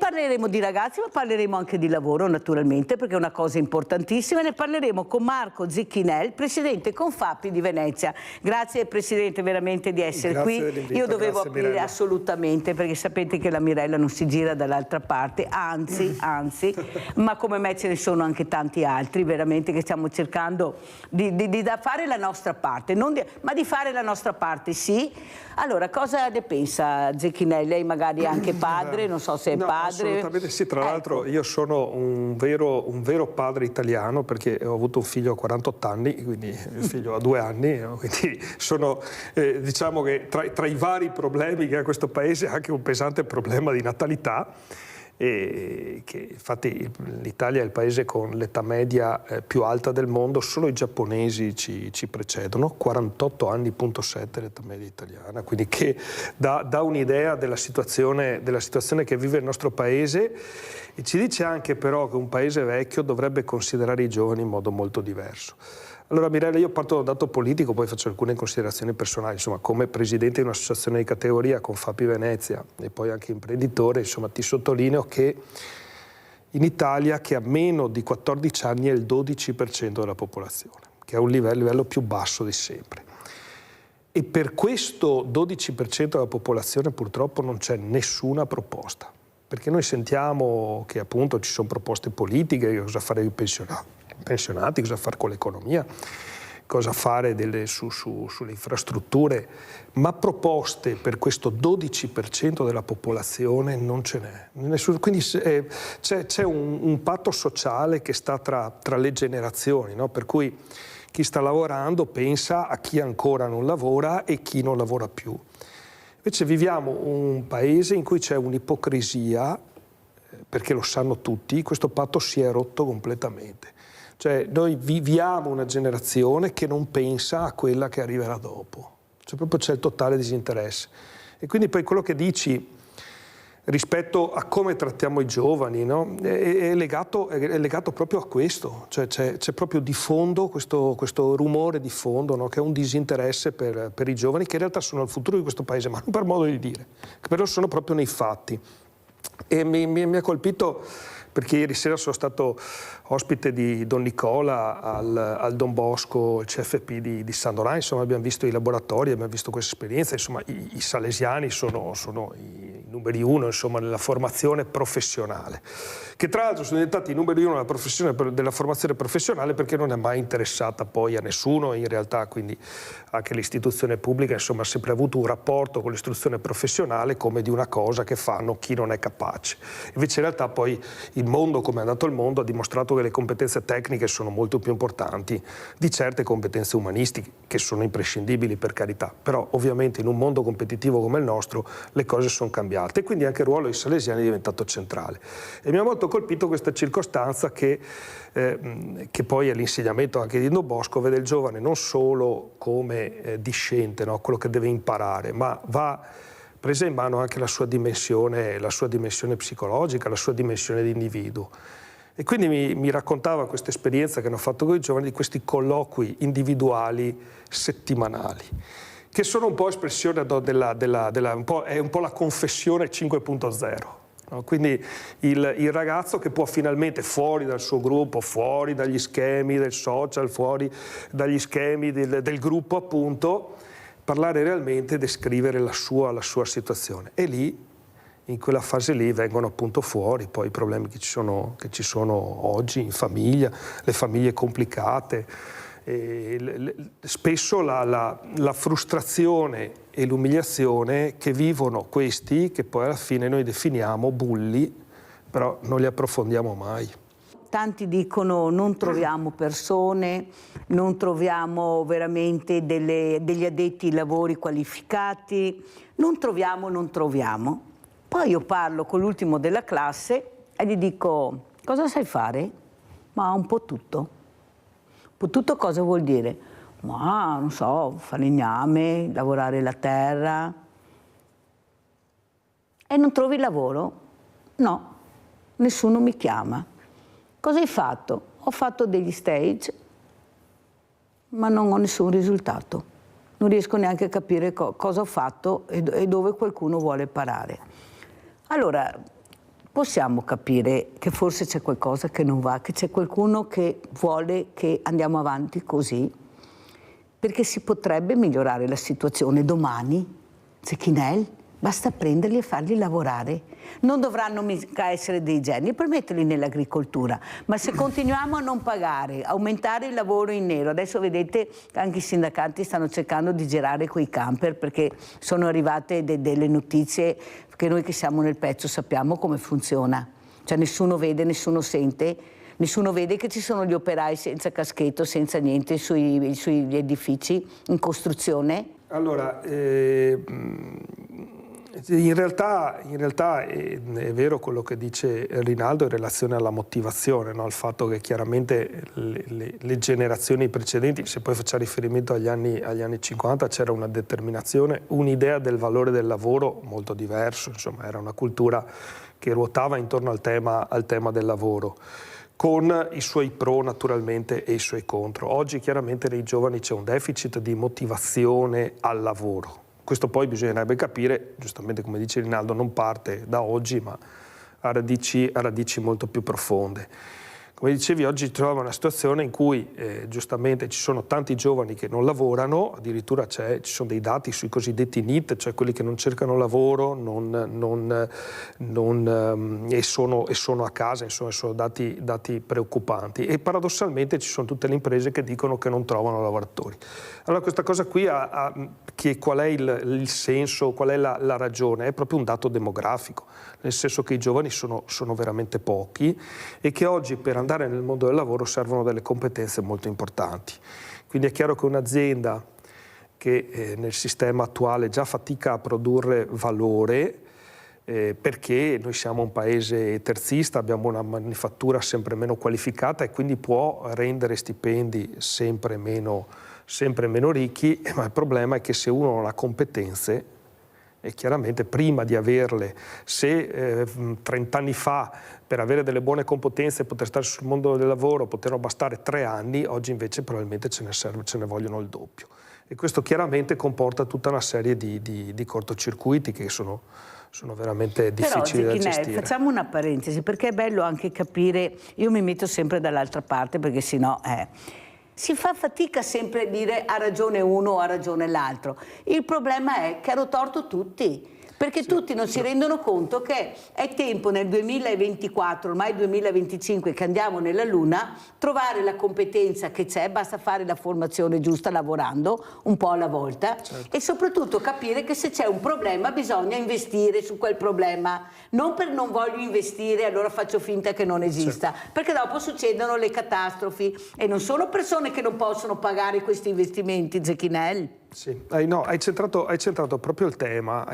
parleremo di ragazzi, ma parleremo anche di lavoro, naturalmente, perché è una cosa importantissima. Ne parleremo con Marco Zecchinel, presidente Confapi di Venezia. Grazie Presidente veramente di essere qui. Io dovevo aprire Mirella. Assolutamente, perché sapete che la Mirella non si gira dall'altra parte, anzi, ma come me ce ne sono anche tanti altri, veramente, che stiamo cercando di fare la nostra parte, ma di fare la nostra parte, sì. Allora, cosa ne pensa Zecchinel? Lei magari è anche padre, non so se è padre. Assolutamente sì, tra l'altro io sono un vero padre italiano, perché ho avuto un figlio a 48 anni, quindi il figlio ha 2 anni, quindi sono, diciamo che tra i vari problemi che ha questo paese anche un pesante problema di natalità. E che infatti l'Italia è il paese con l'età media più alta del mondo, solo i giapponesi ci precedono, 48 anni,7 l'età media italiana, quindi che dà un'idea della situazione che vive il nostro paese, e ci dice anche però che un paese vecchio dovrebbe considerare i giovani in modo molto diverso. Allora Mirella, io parto da un dato politico, poi faccio alcune considerazioni personali. Insomma, come presidente di un'associazione di categoria, Confapi Venezia, e poi anche imprenditore, insomma, ti sottolineo che in Italia, che ha meno di 14 anni, è il 12% della popolazione, che è un livello più basso di sempre. E per questo 12% della popolazione purtroppo non c'è nessuna proposta, perché noi sentiamo che appunto ci sono proposte politiche, cosa fare ai pensionati, cosa fare con l'economia, cosa fare sulle infrastrutture, ma proposte per questo 12% della popolazione non ce n'è. Quindi c'è un patto sociale che sta tra le generazioni, no? Per cui chi sta lavorando pensa a chi ancora non lavora e chi non lavora più. Invece viviamo un paese in cui c'è un'ipocrisia, perché lo sanno tutti, questo patto si è rotto completamente. Cioè noi viviamo una generazione che non pensa a quella che arriverà dopo, cioè proprio c'è il totale disinteresse. E quindi poi quello che dici rispetto a come trattiamo i giovani, no? è legato proprio a questo, cioè c'è proprio di fondo questo rumore di fondo, no? Che è un disinteresse per i giovani, che in realtà sono il futuro di questo paese, ma non per modo di dire, che però sono proprio nei fatti. E mi ha colpito, perché ieri sera sono stato ospite di Don Nicola al Don Bosco, il CFP di San Donà, insomma abbiamo visto i laboratori, abbiamo visto questa esperienza, insomma i salesiani sono i numeri 1, insomma, nella formazione professionale, che tra l'altro sono diventati i numeri 1 della formazione professionale perché non è mai interessata poi a nessuno, in realtà, quindi anche l'istituzione pubblica insomma ha sempre avuto un rapporto con l'istruzione professionale come di una cosa che fanno chi non è capace. Invece in realtà poi il mondo, come è andato il mondo, ha dimostrato che le competenze tecniche sono molto più importanti di certe competenze umanistiche, che sono imprescindibili per carità, però ovviamente in un mondo competitivo come il nostro le cose sono cambiate e quindi anche il ruolo dei salesiani è diventato centrale. E mi ha molto colpito questa circostanza che poi è l'insegnamento anche di Don Bosco, vede il giovane non solo come discente, no? Quello che deve imparare, ma va presa in mano anche la sua dimensione psicologica, la sua dimensione di individuo. E quindi mi raccontava questa esperienza che hanno fatto con i giovani, di questi colloqui individuali settimanali, che sono un po' espressione è un po' la confessione 5.0. No? Quindi il ragazzo che può finalmente, fuori dal suo gruppo, fuori dagli schemi del social, fuori dagli schemi del gruppo appunto, parlare realmente e descrivere la sua situazione. E lì, in quella fase lì, vengono appunto fuori poi i problemi che ci sono oggi in famiglia, le famiglie complicate, spesso la frustrazione e l'umiliazione che vivono questi, che poi alla fine noi definiamo bulli, però non li approfondiamo mai. Tanti dicono non troviamo persone, non troviamo veramente degli addetti ai lavori qualificati, non troviamo. Poi io parlo con l'ultimo della classe e gli dico: cosa sai fare? Ma un po' tutto. Un po' tutto cosa vuol dire? Ma non so, falegname, lavorare la terra. E non trovi lavoro? No, nessuno mi chiama. Cosa hai fatto? Ho fatto degli stage, ma non ho nessun risultato. Non riesco neanche a capire cosa ho fatto e dove qualcuno vuole parare. Allora, possiamo capire che forse c'è qualcosa che non va, che c'è qualcuno che vuole che andiamo avanti così, perché si potrebbe migliorare la situazione domani. Zecchinel, basta prenderli e farli lavorare. Non dovranno mica essere dei geni per metterli nell'agricoltura, ma se continuiamo a non pagare, aumentare il lavoro in nero, adesso vedete che anche i sindacati stanno cercando di girare quei camper perché sono arrivate delle notizie che noi che siamo nel pezzo sappiamo come funziona. Cioè nessuno vede, nessuno sente, nessuno vede che ci sono gli operai senza caschetto, senza niente sugli edifici in costruzione. Allora, in realtà è vero quello che dice Rinaldo in relazione alla motivazione, no? Al fatto che chiaramente le generazioni precedenti, se poi facciamo riferimento agli anni 50, c'era una determinazione, un'idea del valore del lavoro molto diverso, insomma era una cultura che ruotava intorno al tema del lavoro, con i suoi pro naturalmente e i suoi contro. Oggi chiaramente nei giovani c'è un deficit di motivazione al lavoro. Questo poi bisognerebbe capire, giustamente come dice Rinaldo, non parte da oggi, ma ha radici molto più profonde. Come dicevi, oggi ci troviamo in una situazione in cui giustamente ci sono tanti giovani che non lavorano, addirittura ci sono dei dati sui cosiddetti NEET, cioè quelli che non cercano lavoro e sono a casa, insomma sono dati preoccupanti. E paradossalmente ci sono tutte le imprese che dicono che non trovano lavoratori. Allora questa cosa qui qual è il senso, qual è la ragione? È proprio un dato demografico, nel senso che i giovani sono veramente pochi e che oggi per andare nel mondo del lavoro servono delle competenze molto importanti. Quindi è chiaro che un'azienda che nel sistema attuale già fatica a produrre valore, perché noi siamo un paese terzista, abbiamo una manifattura sempre meno qualificata e quindi può rendere stipendi sempre meno ricchi, ma il problema è che se uno non ha competenze, e chiaramente prima di averle, se 30 anni fa per avere delle buone competenze e poter stare sul mondo del lavoro potevano bastare 3 anni, oggi invece probabilmente ce ne vogliono il doppio. E questo chiaramente comporta tutta una serie di cortocircuiti che sono veramente difficili da gestire. Facciamo una parentesi, perché è bello anche capire, io mi metto sempre dall'altra parte perché sennò si fa fatica sempre a dire ha ragione uno o ha ragione l'altro. Il problema è che hanno torto tutti, perché tutti non si rendono conto che è tempo nel 2024, ormai 2025 che andiamo nella Luna, trovare la competenza che c'è, basta fare la formazione giusta lavorando un po' alla volta, e soprattutto capire che se c'è un problema bisogna investire su quel problema, non per non voglio investire allora faccio finta che non esista, perché dopo succedono le catastrofi e non sono persone che non possono pagare questi investimenti, Zecchinel. Sì, hai centrato proprio il tema,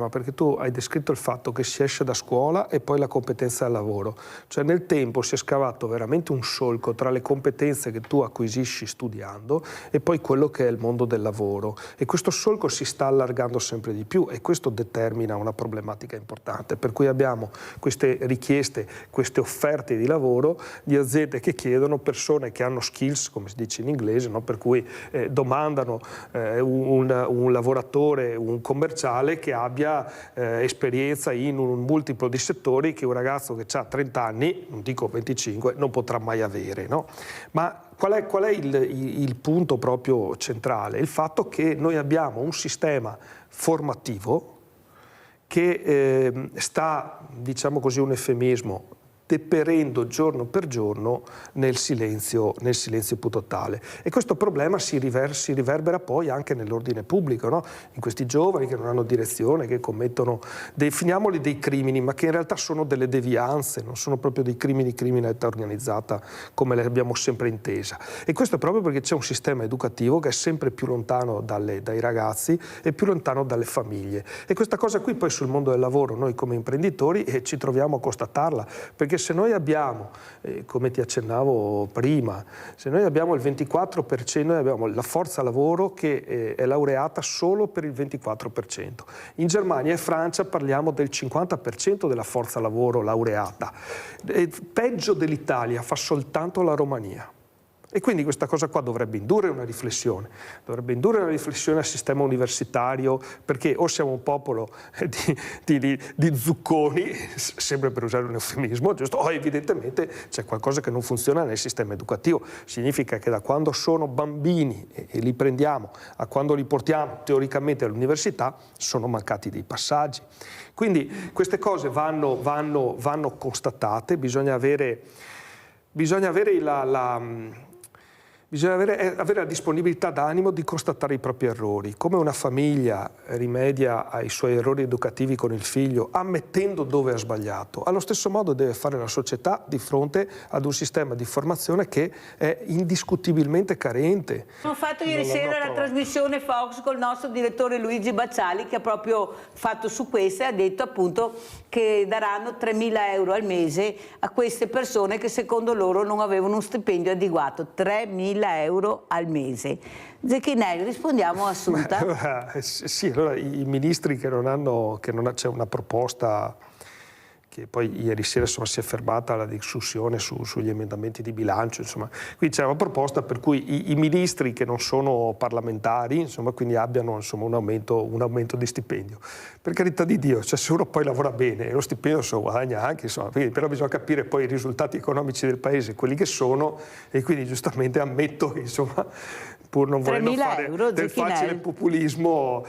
perché tu hai descritto il fatto che si esce da scuola e poi la competenza al lavoro, cioè nel tempo si è scavato veramente un solco tra le competenze che tu acquisisci studiando e poi quello che è il mondo del lavoro, e questo solco si sta allargando sempre di più e questo determina una problematica importante, per cui abbiamo queste richieste, queste offerte di lavoro di aziende che chiedono persone che hanno skills, come si dice in inglese, no? Per cui domandano un lavoratore, un commerciale che abbia esperienza in un multiplo di settori che un ragazzo che ha 30 anni, non dico 25, non potrà mai avere, no? Ma qual è il punto proprio centrale? Il fatto che noi abbiamo un sistema formativo che sta, diciamo così un eufemismo, deperendo giorno per giorno nel silenzio più totale. E questo problema si riverbera poi anche nell'ordine pubblico, no? In questi giovani che non hanno direzione, che commettono, definiamoli dei crimini, ma che in realtà sono delle devianze, non sono proprio dei criminalità organizzata come le abbiamo sempre intesa. E questo è proprio perché c'è un sistema educativo che è sempre più lontano dai ragazzi e più lontano dalle famiglie. E questa cosa qui poi sul mondo del lavoro, noi come imprenditori ci troviamo a constatarla, perché se noi abbiamo, come ti accennavo prima, se noi abbiamo il 24%, noi abbiamo la forza lavoro che è laureata solo per il 24%. In Germania e Francia parliamo del 50% della forza lavoro laureata. Peggio dell'Italia fa soltanto la Romania. E quindi questa cosa qua dovrebbe indurre una riflessione al sistema universitario, perché o siamo un popolo di zucconi, sempre per usare un eufemismo, giusto? O evidentemente c'è qualcosa che non funziona nel sistema educativo. Significa che da quando sono bambini e li prendiamo a quando li portiamo teoricamente all'università sono mancati dei passaggi. Quindi queste cose vanno constatate, bisogna avere la disponibilità d'animo di constatare i propri errori. Come una famiglia rimedia ai suoi errori educativi con il figlio, ammettendo dove ha sbagliato, allo stesso modo deve fare la società di fronte ad un sistema di formazione che è indiscutibilmente carente. Abbiamo fatto ieri sera la trasmissione Fox col nostro direttore Luigi Bacciali, che ha proprio fatto su questo e ha detto appunto che daranno 3.000 euro al mese a queste persone che secondo loro non avevano un stipendio adeguato. 3.000 euro al mese. Zecchinelli, rispondiamo a Assunta? Sì, allora i ministri che non c'è una proposta che poi ieri sera si è fermata la discussione sugli emendamenti di bilancio, insomma, qui c'è una proposta per cui i ministri che non sono parlamentari, insomma, quindi abbiano insomma, un aumento di stipendio. Per carità di Dio, cioè, se uno poi lavora bene e lo stipendio se lo guadagna anche, insomma, però bisogna capire poi i risultati economici del paese, quelli che sono, e quindi giustamente ammetto che insomma, pur non volendo fare del facile populismo,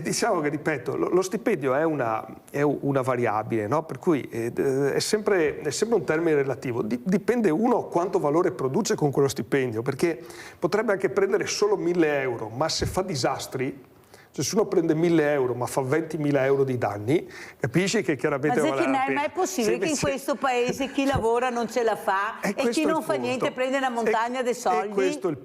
diciamo che, ripeto, lo stipendio è una variabile, no? Per cui è sempre un termine relativo, dipende uno quanto valore produce con quello stipendio, perché potrebbe anche prendere solo 1.000 euro, ma se fa disastri, cioè se uno prende 1.000 euro ma fa 20.000 euro di danni, capisci che chiaramente vale la pena. Ma è possibile che in questo paese chi lavora non ce la fa e chi non fa niente prende una montagna di soldi? E questo è il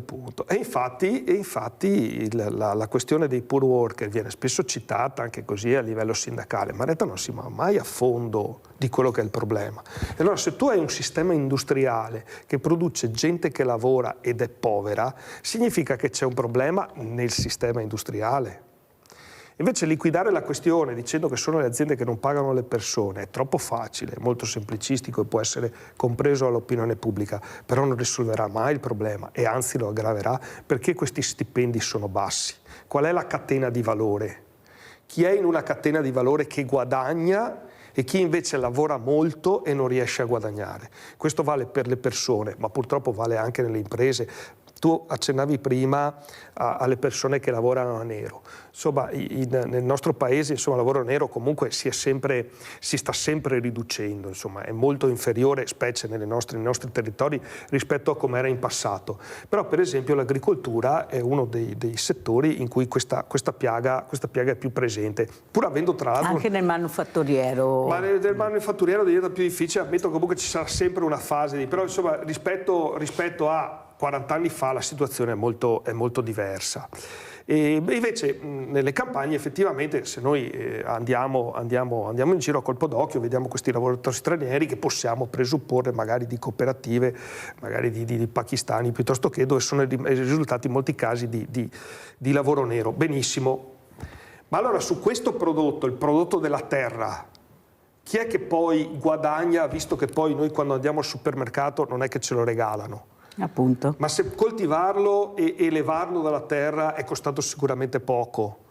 punto. E infatti la questione dei poor worker viene spesso citata anche così a livello sindacale, ma in realtà non si va mai a fondo di quello che è il problema. E allora se tu hai un sistema industriale che produce gente che lavora ed è povera, significa che c'è un problema nel sistema industriale. Invece liquidare la questione dicendo che sono le aziende che non pagano le persone è troppo facile, è molto semplicistico e può essere compreso dall'opinione pubblica, però non risolverà mai il problema e anzi lo aggraverà, perché questi stipendi sono bassi. Qual è la catena di valore? Chi è in una catena di valore che guadagna e chi invece lavora molto e non riesce a guadagnare? Questo vale per le persone, ma purtroppo vale anche nelle imprese. Tu accennavi prima alle persone che lavorano a nero. Insomma, nel nostro paese il lavoro nero comunque si sta sempre riducendo, insomma, è molto inferiore, specie nei nostri territori, rispetto a come era in passato. Però per esempio l'agricoltura è uno dei settori in cui questa piaga è più presente, pur avendo tra l'altro... Anche nel manifatturiero... Ma nel manifatturiero diventa più difficile, ammetto che comunque ci sarà sempre una fase però insomma rispetto a 40 anni fa la situazione è molto diversa. E invece nelle campagne effettivamente se noi andiamo in giro a colpo d'occhio, vediamo questi lavoratori stranieri che possiamo presupporre magari di cooperative, magari di pakistani piuttosto che, dove sono risultati in molti casi di lavoro nero. Benissimo, ma allora su questo prodotto, il prodotto della terra, chi è che poi guadagna, visto che poi noi quando andiamo al supermercato non è che ce lo regalano? Appunto. Ma se coltivarlo e levarlo dalla terra è costato sicuramente poco.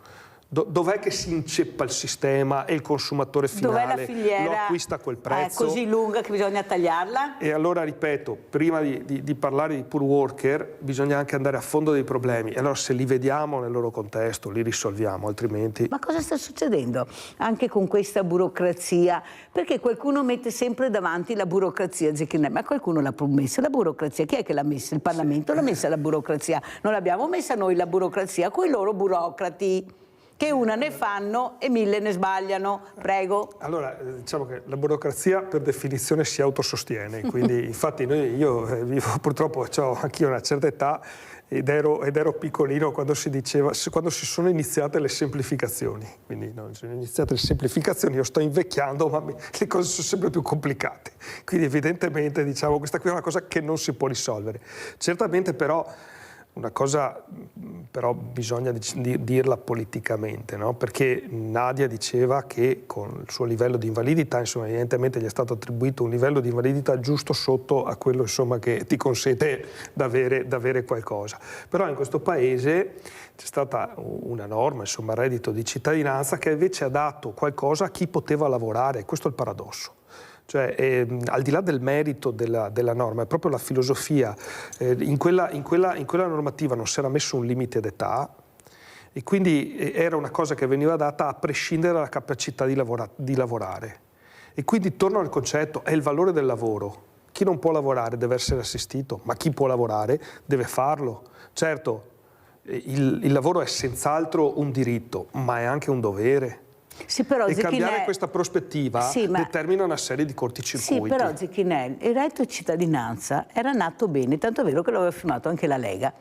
Dov'è che si inceppa il sistema e il consumatore finale lo acquista a quel prezzo? È così lunga che bisogna tagliarla? E allora, ripeto, prima di parlare di poor worker bisogna anche andare a fondo dei problemi. E allora se li vediamo nel loro contesto, li risolviamo, altrimenti... Ma cosa sta succedendo anche con questa burocrazia? Perché qualcuno mette sempre davanti la burocrazia, ma qualcuno l'ha messa la burocrazia. Chi è che l'ha messa? Il Parlamento l'ha messa la burocrazia. Non l'abbiamo messa noi la burocrazia, con i loro burocrati, che una ne fanno e 1000 ne sbagliano. Prego. Allora, diciamo che la burocrazia per definizione si autosostiene, quindi infatti io vivo, purtroppo ho anch'io una certa età ed ero piccolino quando si sono iniziate le semplificazioni, quindi sono iniziate le semplificazioni, io sto invecchiando ma le cose sono sempre più complicate, quindi evidentemente questa qui è una cosa che non si può risolvere. Certamente però una cosa però bisogna dirla politicamente, no? Perché Nadia diceva che con il suo livello di invalidità, insomma, evidentemente gli è stato attribuito un livello di invalidità giusto sotto a quello, insomma, che ti consente d'avere qualcosa. Però in questo paese c'è stata una norma, insomma, il reddito di cittadinanza, che invece ha dato qualcosa a chi poteva lavorare. Questo è il paradosso. Cioè, al di là del merito della norma, è proprio la filosofia. In quella normativa non si era messo un limite d'età e quindi era una cosa che veniva data a prescindere dalla capacità di lavorare. E quindi torno al concetto, è il valore del lavoro. Chi non può lavorare deve essere assistito, ma chi può lavorare deve farlo. Certo, il lavoro è senz'altro un diritto, ma è anche un dovere. Sì, però e cambiare questa prospettiva determina una serie di corticircuiti. Sì, però Zecchinelli, il reddito di cittadinanza era nato bene, tanto è vero che lo aveva firmato anche la Lega.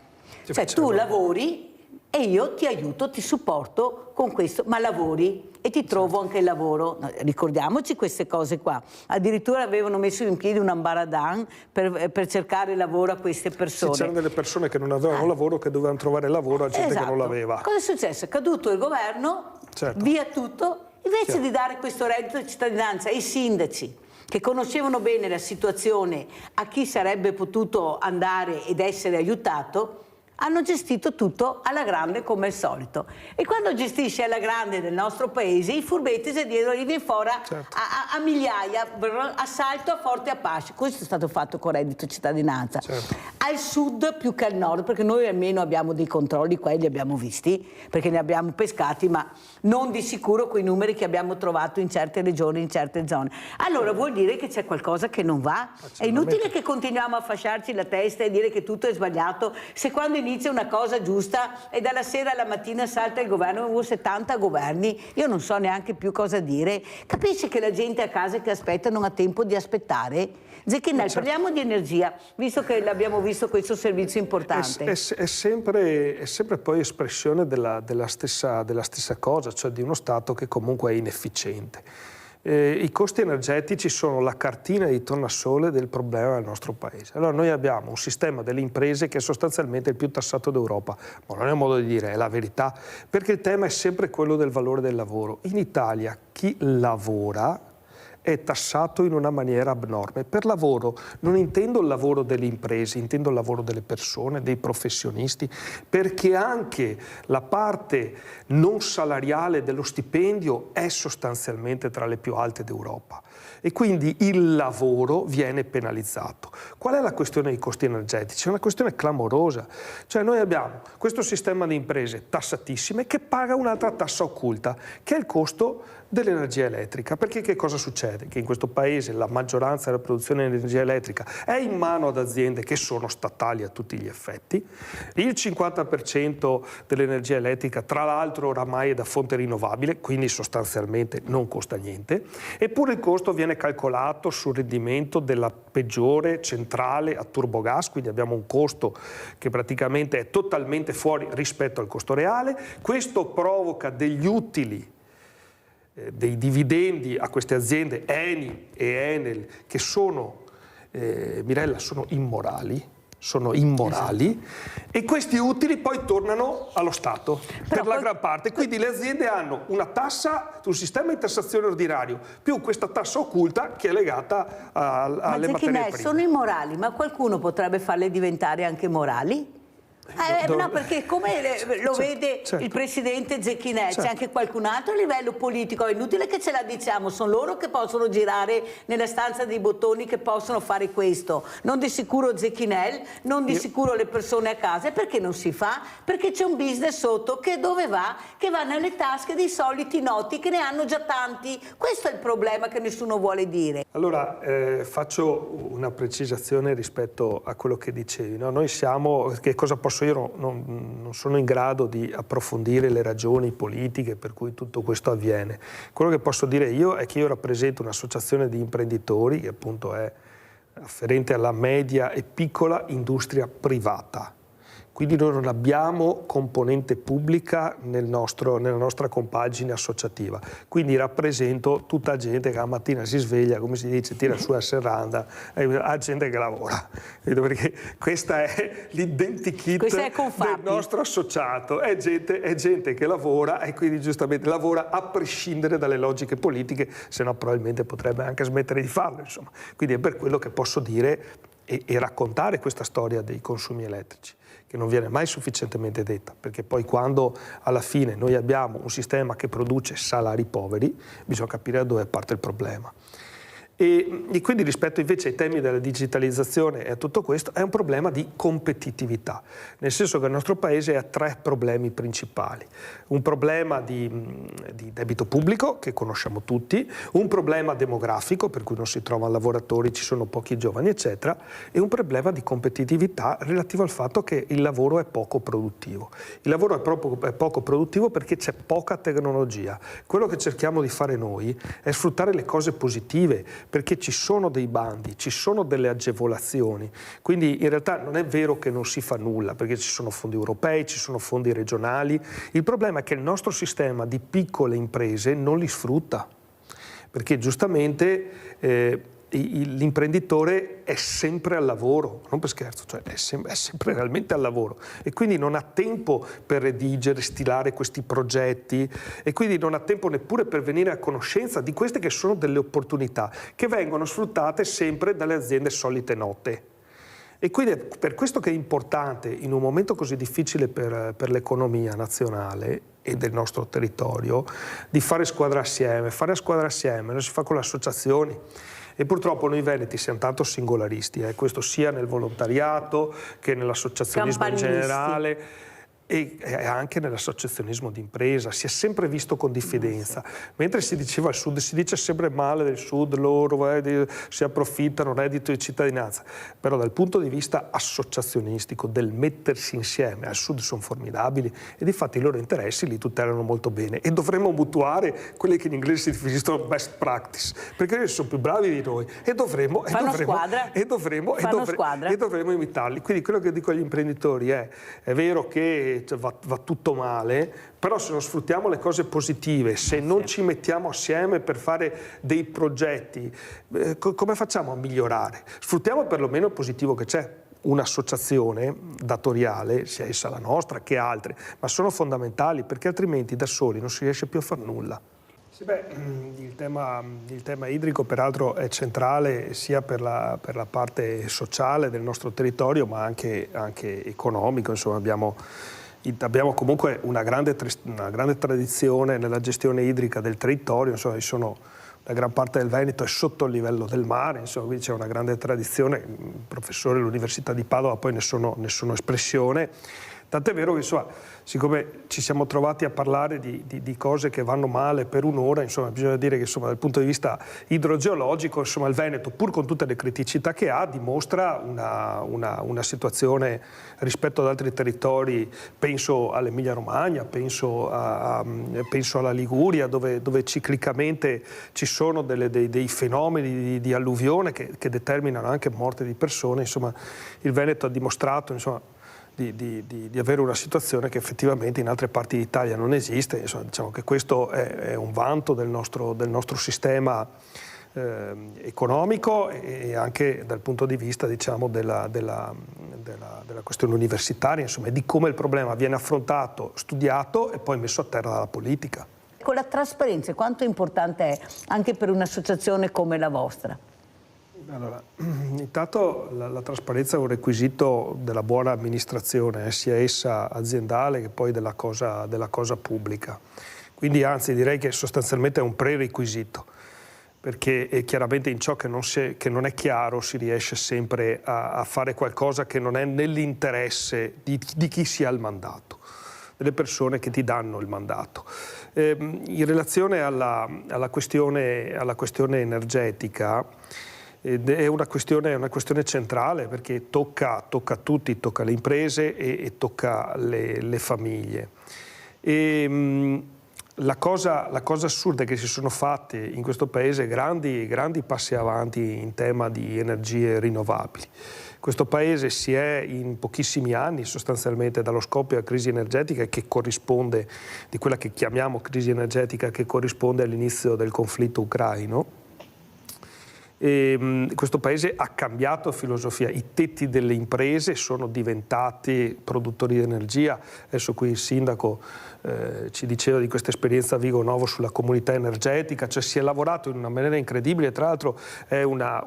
Cioè tu lavori e io ti aiuto, ti supporto con questo, ma lavori e ti trovo anche il lavoro. Ricordiamoci queste cose qua. Addirittura avevano messo in piedi un ambaradan per cercare lavoro a queste persone. C'erano delle persone che non avevano lavoro, che dovevano trovare lavoro a gente che non l'aveva. Cosa è successo? È caduto il governo, via tutto, invece di dare questo reddito di cittadinanza ai sindaci che conoscevano bene la situazione, a chi sarebbe potuto andare ed essere aiutato, hanno gestito tutto alla grande come al solito. E quando gestisci alla grande nel nostro paese, i furbetti se dietro gli viene fuori a migliaia, a salto, a forte Apache. Questo è stato fatto con reddito cittadinanza. Al sud più che al nord, perché noi almeno abbiamo dei controlli, quelli li abbiamo visti, perché ne abbiamo pescati, ma non di sicuro quei numeri che abbiamo trovato in certe regioni, in certe zone. Allora vuol dire che c'è qualcosa che non va. È inutile che continuiamo a fasciarci la testa e dire che tutto è sbagliato, se quando inizia una cosa giusta e dalla sera alla mattina salta il governo, avevo 70 governi, io non so neanche più cosa dire. Capisci che la gente a casa che aspetta non ha tempo di aspettare? Zecchinelli, parliamo di energia, visto che l'abbiamo visto questo servizio importante. È sempre poi espressione della stessa cosa, cioè di uno Stato che comunque è inefficiente. I costi energetici sono la cartina di tornasole del problema del nostro paese. Allora noi abbiamo un sistema delle imprese che è sostanzialmente il più tassato d'Europa, ma non è un modo di dire, è la verità, perché il tema è sempre quello del valore del lavoro. In Italia chi lavora è tassato in una maniera abnorme. Per lavoro non intendo il lavoro delle imprese, intendo il lavoro delle persone, dei professionisti, perché anche la parte non salariale dello stipendio è sostanzialmente tra le più alte d'Europa. E quindi il lavoro viene penalizzato. Qual è la questione dei costi energetici? È una questione clamorosa. Cioè noi abbiamo questo sistema di imprese tassatissime che paga un'altra tassa occulta, che è il costo dell'energia elettrica. Perché che cosa succede? Che in questo paese la maggioranza della produzione di energia elettrica è in mano ad aziende che sono statali a tutti gli effetti. Il 50% dell'energia elettrica, tra l'altro, oramai è da fonte rinnovabile, quindi sostanzialmente non costa niente, eppure il costo viene calcolato sul rendimento della peggiore centrale a turbogas, quindi abbiamo un costo che praticamente è totalmente fuori rispetto al costo reale. Questo provoca degli utili, dei dividendi a queste aziende Eni e Enel che sono, Mirella, sono immorali, e questi utili poi tornano allo Stato per la gran parte. Quindi le aziende hanno una tassa, un sistema di tassazione ordinario più questa tassa occulta che è legata alle materie prime. Sono immorali, ma qualcuno potrebbe farle diventare anche morali? No, perché come lo vede il presidente Zecchinelli, c'è anche qualcun altro a livello politico, è inutile che ce la diciamo, sono loro che possono girare nella stanza dei bottoni, che possono fare questo, non di sicuro Zecchinelli, non di sicuro le persone a casa. E perché non si fa? Perché c'è un business sotto che dove va? Che va nelle tasche dei soliti noti che ne hanno già tanti. Questo è il problema che nessuno vuole dire. Allora faccio una precisazione rispetto a quello che dicevi, no? Noi siamo, che cosa posso io non sono in grado di approfondire le ragioni politiche per cui tutto questo avviene. Quello che posso dire io è che io rappresento un'associazione di imprenditori che appunto è afferente alla media e piccola industria privata. quindi noi non abbiamo componente pubblica nella nostra compagine associativa, quindi rappresento tutta gente che la mattina si sveglia, come si dice, tira su la serranda, ha gente che lavora, perché questa è l'identikit del nostro associato, è gente che lavora e quindi giustamente lavora a prescindere dalle logiche politiche, se no probabilmente potrebbe anche smettere di farlo, insomma. Quindi è per quello che posso dire e raccontare questa storia dei consumi elettrici, che non viene mai sufficientemente detta, perché poi quando alla fine noi abbiamo un sistema che produce salari poveri, bisogna capire da dove parte il problema. E quindi rispetto invece ai temi della digitalizzazione e a tutto questo è un problema di competitività, nel senso che il nostro paese ha tre problemi principali: un problema di debito pubblico che conosciamo tutti, un problema demografico per cui non si trovano lavoratori, ci sono pochi giovani eccetera, e un problema di competitività relativo al fatto che il lavoro è poco produttivo. Il lavoro è poco produttivo perché c'è poca tecnologia. Quello che cerchiamo di fare noi è sfruttare le cose positive, perché ci sono dei bandi, ci sono delle agevolazioni, quindi in realtà non è vero che non si fa nulla, perché ci sono fondi europei, ci sono fondi regionali. Il problema è che il nostro sistema di piccole imprese non li sfrutta, perché giustamente l'imprenditore è sempre al lavoro, non per scherzo, cioè è sempre realmente al lavoro, e quindi non ha tempo per redigere, stilare questi progetti, e quindi non ha tempo neppure per venire a conoscenza di queste che sono delle opportunità che vengono sfruttate sempre dalle aziende solite note. E quindi è per questo che è importante, in un momento così difficile per l'economia nazionale e del nostro territorio, di fare squadra assieme. Fare squadra assieme non si fa con le associazioni. E purtroppo noi veneti siamo tanto singolaristi, questo sia nel volontariato che nell'associazionismo in generale, e anche nell'associazionismo d'impresa. Si è sempre visto con diffidenza, mentre si diceva al sud, si dice sempre male del sud, loro si approfittano, reddito di cittadinanza, però dal punto di vista associazionistico, del mettersi insieme, al sud sono formidabili e difatti i loro interessi li tutelano molto bene, e dovremmo mutuare quelli che in inglese si definiscono best practice, perché loro sono più bravi di noi e dovremmo imitarli. Quindi quello che dico agli imprenditori è vero che va tutto male, però se non sfruttiamo le cose positive, se non ci mettiamo assieme per fare dei progetti, come facciamo a migliorare? Sfruttiamo perlomeno il positivo che c'è. Un'associazione datoriale, sia essa la nostra che altre, ma sono fondamentali, perché altrimenti da soli non si riesce più a fare nulla. Sì, il tema idrico peraltro è centrale sia per la parte sociale del nostro territorio, ma anche economico. Insomma, abbiamo comunque una grande tradizione nella gestione idrica del territorio. Insomma, la gran parte del Veneto è sotto il livello del mare, insomma, quindi c'è una grande tradizione. Professore all'Università di Padova, poi ne sono espressione. Tant'è vero che, insomma, siccome ci siamo trovati a parlare di cose che vanno male per un'ora, insomma, bisogna dire che, insomma, dal punto di vista idrogeologico, insomma, il Veneto, pur con tutte le criticità che ha, dimostra una situazione rispetto ad altri territori. Penso all'Emilia Romagna, penso alla Liguria, dove ciclicamente ci sono dei fenomeni di alluvione che determinano anche morte di persone. Insomma, il Veneto ha dimostrato, insomma, di avere una situazione che effettivamente in altre parti d'Italia non esiste. Insomma, diciamo che questo è un vanto del nostro sistema economico, e anche dal punto di vista, diciamo, della questione universitaria, insomma, di come il problema viene affrontato, studiato e poi messo a terra dalla politica. Con la trasparenza, quanto importante è anche per un'associazione come la vostra? Allora, intanto la trasparenza è un requisito della buona amministrazione, sia essa aziendale che poi della cosa pubblica. Quindi anzi direi che sostanzialmente è un prerequisito, perché chiaramente in ciò che non è chiaro si riesce sempre a fare qualcosa che non è nell'interesse di chi si ha il mandato, delle persone che ti danno il mandato. In relazione alla questione energetica, è una questione centrale, perché tocca a tutti, tocca le imprese e tocca le famiglie. La cosa assurda è che si sono fatti in questo paese grandi passi avanti in tema di energie rinnovabili. Questo paese si è in pochissimi anni sostanzialmente dallo scoppio della crisi energetica che corrisponde, di quella che chiamiamo crisi energetica, che corrisponde all'inizio del conflitto ucraino. Questo paese ha cambiato filosofia, i tetti delle imprese sono diventati produttori di energia. Adesso qui il sindaco ci diceva di questa esperienza a Vigo Novo sulla comunità energetica, cioè si è lavorato in una maniera incredibile. Tra l'altro è una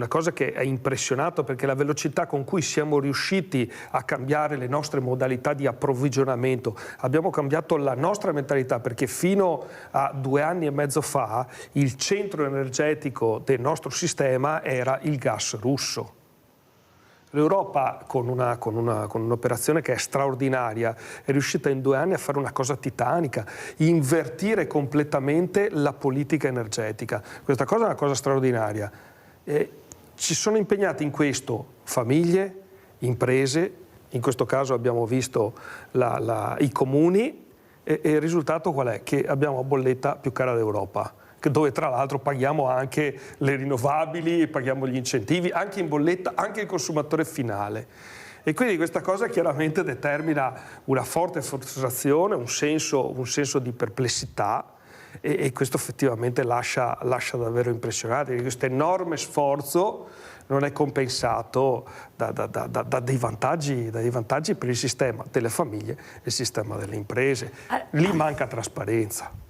cosa che ha impressionato, perché la velocità con cui siamo riusciti a cambiare le nostre modalità di approvvigionamento, abbiamo cambiato la nostra mentalità, perché fino a 2 anni e mezzo fa il centro energetico del nostro sistema era il gas russo. L'Europa, con un'operazione che è straordinaria, è riuscita in 2 anni a fare una cosa titanica, invertire completamente la politica energetica. Questa cosa è una cosa straordinaria. Ci sono impegnati in questo famiglie, imprese, in questo caso abbiamo visto i comuni, e il risultato qual è? Che abbiamo la bolletta più cara d'Europa, dove tra l'altro paghiamo anche le rinnovabili, paghiamo gli incentivi, anche in bolletta, anche il consumatore finale. E quindi questa cosa chiaramente determina una forte frustrazione, un senso di perplessità, e questo effettivamente lascia davvero impressionante. Questo enorme sforzo non è compensato da dei vantaggi per il sistema delle famiglie e il sistema delle imprese. Lì manca trasparenza.